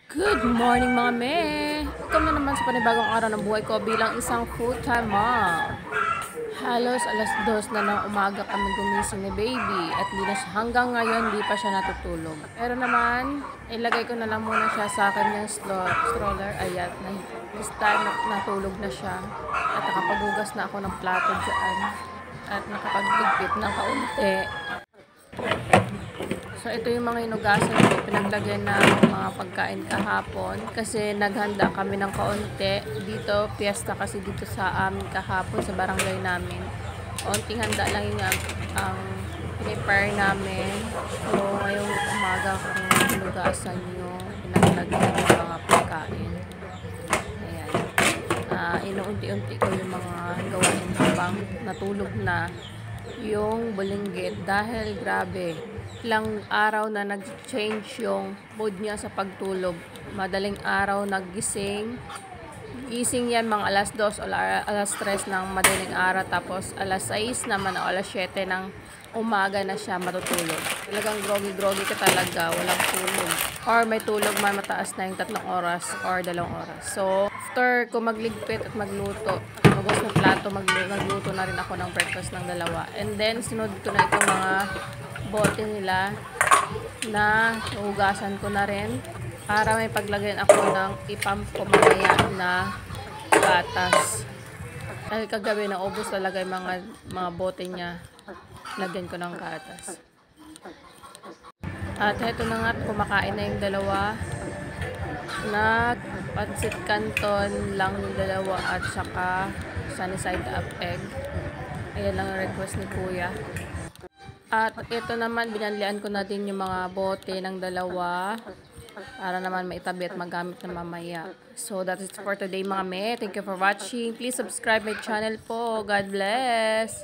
Good morning mga me! Welcome na naman sa panibagong araw ng buhay ko bilang isang full-time mom. Halos alas 2 na ng umaga kami gumising ni baby at hanggang ngayon di pa siya natutulog. Pero naman, ilagay ko na lang muna siya sa kanyang stroller. Ayan, this time natulog na siya at nakapaghugas na ako ng plato dyan at nakapagligpit ng kaunti. So, ito yung mga inugasan ko. Pinaglagyan na mga pagkain kahapon. Kasi naghanda kami ng kaunti. Dito, piyesta kasi dito sa amin kahapon sa barangay namin. Kaunting handa lang yung ang prepare namin. So, ngayong umaga kung inugasan yung pinaglagyan ng mga pagkain. Ayan. Inuunti-unti ko yung mga gawain habang natulog na yung bulinggit dahil grabe ilang araw na nag-change yung mood niya sa pagtulog. Madaling araw naggising yan mga alas 2 o alas 3 ng madaling araw, tapos alas 6 naman o alas 7 ng umaga na siya matutulog. Talagang groggy ka talaga, walang tulog, or may tulog man mataas na yung 3 oras or 2 oras. So after ko magligpit at magluto, magos ng plato, magluto na rin ako ng breakfast ng dalawa. And then sunod ko na itong mga bote nila na hugasan ko na rin para may paglagyan ako ng ipump ko mamaya na gatas. Dahil kagabi naubos talaga yung mga bote niya, lagyan ko ng gatas. At heto na nga, kumakain na yung dalawa. Nagpansit canton lang yung dalawa at saka sunny side up egg. Ayan lang ang request ni kuya. At ito naman, binanlian ko na din yung mga bote ng dalawa para naman maitabi at magamit na mamaya. So that is for today mga me. Thank you for watching. Please subscribe my channel po. God bless!